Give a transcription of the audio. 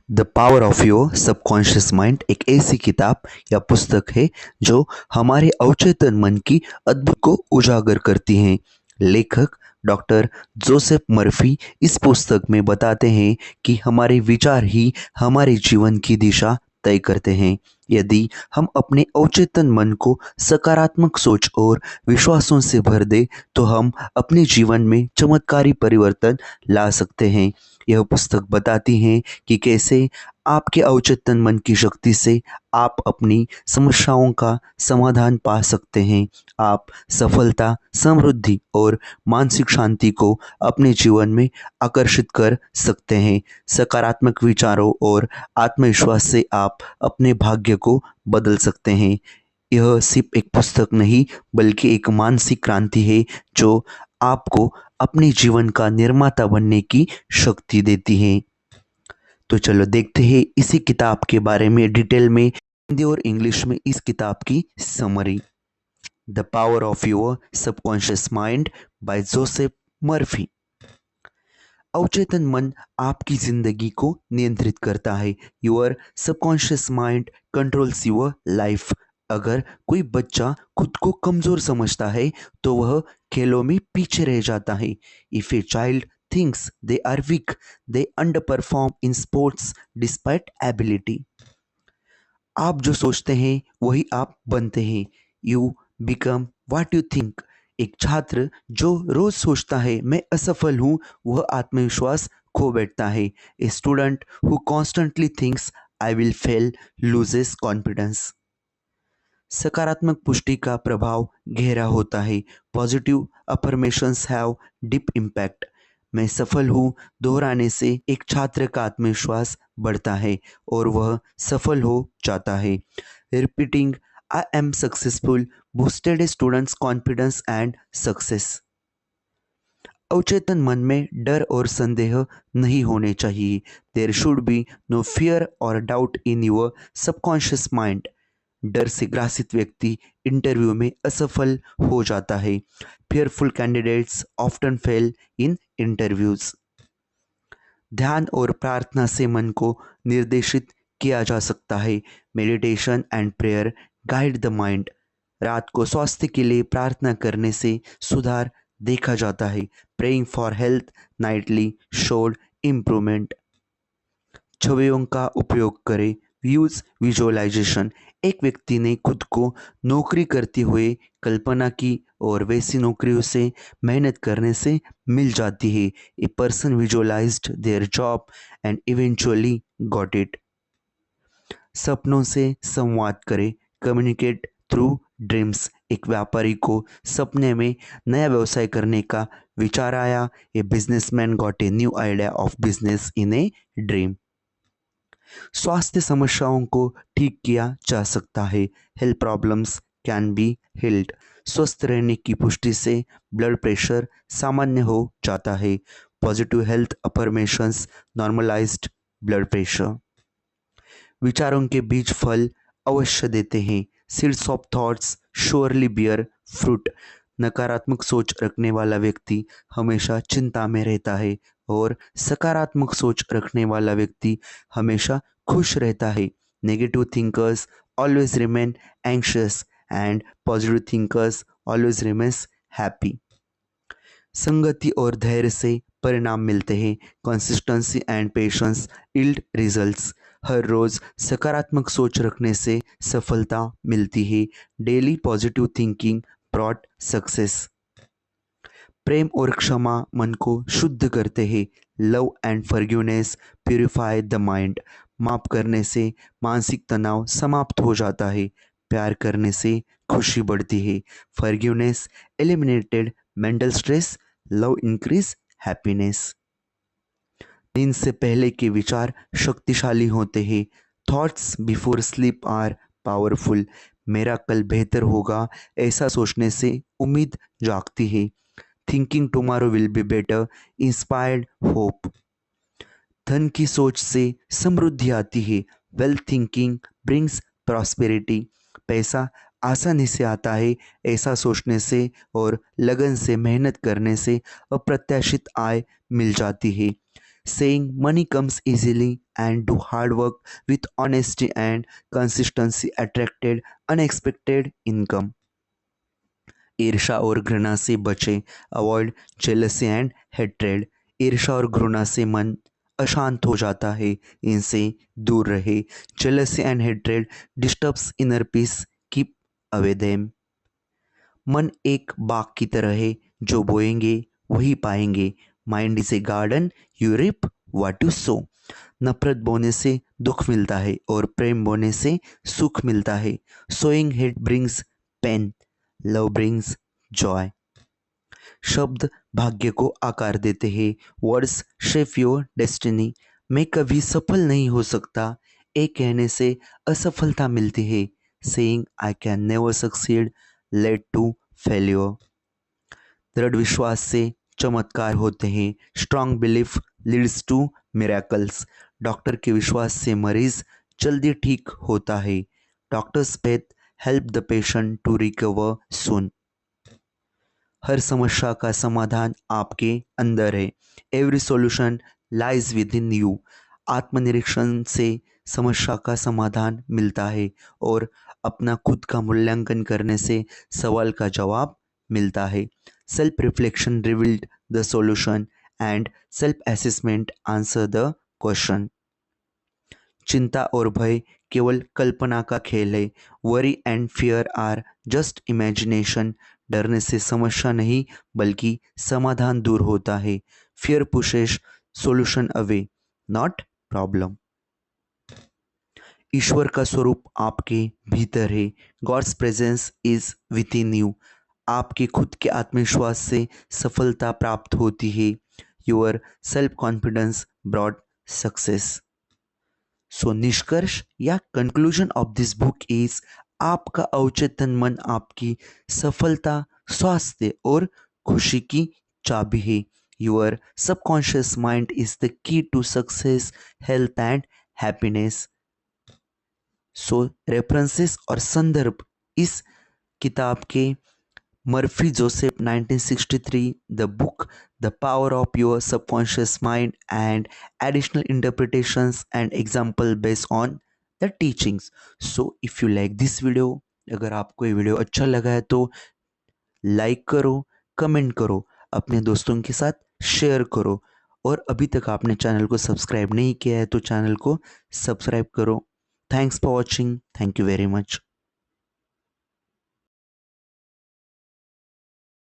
The power of your subconscious mind एक ऐसी किताब या पुस्तक है जो हमारे अवचेतन मन की अद्भुत को उजागर करती है। लेखक डॉक्टर जोसेफ मर्फी इस पुस्तक में बताते हैं कि हमारे विचार ही हमारे जीवन की दिशा तय करते हैं। यदि हम अपने अवचेतन मन को सकारात्मक सोच और विश्वासों से भर दे तो हम अपने जीवन में चमत्कारी परिवर्तन ला सकते हैं। यह पुस्तक बताती है कि कैसे आपके अवचेतन मन की शक्ति से आप अपनी समस्याओं का समाधान पा सकते हैं। आप सफलता, समृद्धि और मानसिक शांति को अपने जीवन में आकर्षित कर सकते हैं। सकारात्मक विचारों और आत्मविश्वास से आप अपने भाग्य को बदल सकते हैं। यह सिर्फ एक पुस्तक नहीं बल्कि एक मानसिक क्रांति है जो आपको अपने जीवन का निर्माता बनने की शक्ति देती है। तो चलो देखते हैं इसी किताब के बारे में डिटेल में हिंदी और इंग्लिश में इस किताब की summary. The power of your subconscious mind bye Joseph Murphy. अवचेतन मन आपकी जिंदगी को नियंत्रित करता है। Your subconscious mind controls your life. अगर कोई बच्चा खुद को कमजोर समझता है तो वह खेलों में पीछे रह जाता है। If a child thinks they are weak, they underperform in sports despite ability. आप जो सोचते हैं वही आप बनते हैं। You become what you think. एक छात्र जो रोज सोचता है मैं असफल हूँ वह आत्मविश्वास खो बैठता है। A student who constantly thinks I will fail loses confidence. सकारात्मक पुष्टि का प्रभाव गहरा होता है। Positive affirmations have deep impact. मैं सफल हूँ दोहराने से एक छात्र का आत्मविश्वास बढ़ता है और वह सफल हो जाता है। Repeating I am successful boosted a student's confidence and success. अवचेतन मन में डर और संदेह नहीं होने चाहिए। There should be no fear और doubt in your subconscious mind. डर से ग्रासित व्यक्ति इंटरव्यू में असफल हो जाता है। Fearful candidates often fail in interviews. ध्यान और प्रार्थना से मन को निर्देशित किया जा सकता है। Meditation and prayer guide the mind. रात को स्वास्थ्य के लिए प्रार्थना करने से सुधार देखा जाता है। Praying for health nightly showed improvement. छवियों का उपयोग करें। Use visualization. एक व्यक्ति ने खुद को नौकरी करते हुए कल्पना की और वैसी नौकरियों से मेहनत करने से मिल जाती है। A person visualised their job and eventually got it. सपनों से संवाद करें। Communicate through dreams. एक व्यापारी को सपने में नया व्यवसाय करने का विचार आया। A businessman got a new idea of business in a dream. स्वास्थ्य समस्याओं को ठीक किया जा सकता है। Health problems can be healed. स्वस्थ रहने की पुष्टि से ब्लड प्रेशर सामान्य हो जाता है। Positive health affirmations normalized blood pressure. विचारों के बीज फल अवश्य देते हैं। Seeds of thoughts surely bear fruit. नकारात्मक सोच रखने वाला व्यक्ति हमेशा चिंता में रहता है और सकारात्मक सोच रखने वाला व्यक्ति हमेशा खुश रहता है। Negative thinkers always remain anxious and positive thinkers always remains happy. संगति और धैर्य से परिणाम मिलते हैं। Consistency and patience yield results. हर रोज सकारात्मक सोच रखने से सफलता मिलती है। Daily positive thinking brought success. प्रेम और क्षमा मन को शुद्ध करते हैं। Love and forgiveness purify the mind. माफ करने से मानसिक तनाव समाप्त हो जाता है। प्यार करने से खुशी बढ़ती है। Forgiveness eliminated mental stress. Love increase happiness. नींद से पहले के विचार शक्तिशाली होते हैं। Thoughts before sleep are powerful. मेरा कल बेहतर होगा ऐसा सोचने से उम्मीद जागती है। Thinking tomorrow will be better inspired hope. धन की सोच से समृद्धि आती है। Wealth thinking brings prosperity. पैसा आसानी से आता है ऐसा सोचने से और लगन से मेहनत करने से अप्रत्याशित आय मिल जाती है। saying money comes easily and do hard work with honesty and consistency attracted unexpected income. ईर्ष्या और घृणा से बचें, अवॉइड जेलसी एंड हेट्रेड। ईर्ष्या और घृणा से मन अशांत हो जाता है, इनसे दूर रहे। Jealousy and hatred disturbs inner peace, keep away them. मन एक बाग की तरह है, जो बोएंगे वही पाएंगे। Mind is a garden, you rib what you so. नफरत बोने से दुख मिलता है और प्रेम बोने से सुख मिलता है। Sowing hate brings pain, love brings joy. शब्द भाग्य को आकार देते हैं, वर्ड्स शेप योर डेस्टिनी। मैं कभी सफल नहीं हो सकता, एक कहने से असफलता मिलती है। Saying I can never succeed led to failure. दृढ़ विश्वास से चमत्कार होते हैं, strong belief leads to miracles. Doctor के विश्वास से मरीज जल्दी ठीक होता है। Doctor's faith help the patient to recover soon. हर समस्या का समाधान आपके अंदर है, every solution lies within you. आत्मनिरीक्षण से समस्या का समाधान मिलता है और अपना खुद का मूल्यांकन करने से सवाल का जवाब मिलता है। Self reflection revealed the solution and self assessment answer the question. चिंता और भय केवल कल्पना का खेल है, worry and fear are just imagination. डरने से समस्या नहीं बल्कि समाधान दूर होता है। Fear pushes solution away, not problem. ईश्वर का स्वरूप आपके भीतर है, God's presence is within you. आपके खुद के आत्मविश्वास से सफलता प्राप्त होती है। Your self confidence brought success. सो निष्कर्ष या conclusion of this book is, आपका अवचेतन मन आपकी सफलता, स्वास्थ्य और खुशी की चाबी है। Your subconscious mind is the key to success, health and happiness. So references और संदर्भ इस किताब के, Murphy Joseph 1963, the book The Power of Your Subconscious Mind, and additional interpretations and example based on the teachings. So if you like this video, अगर आपको ये video अच्छा लगा है तो लाइक करो, कमेंट करो, अपने दोस्तों के साथ शेयर करो, और अभी तक आपने चैनल को सब्सक्राइब नहीं किया है तो चैनल को सब्सक्राइब करो। Thanks for watching, thank you very much.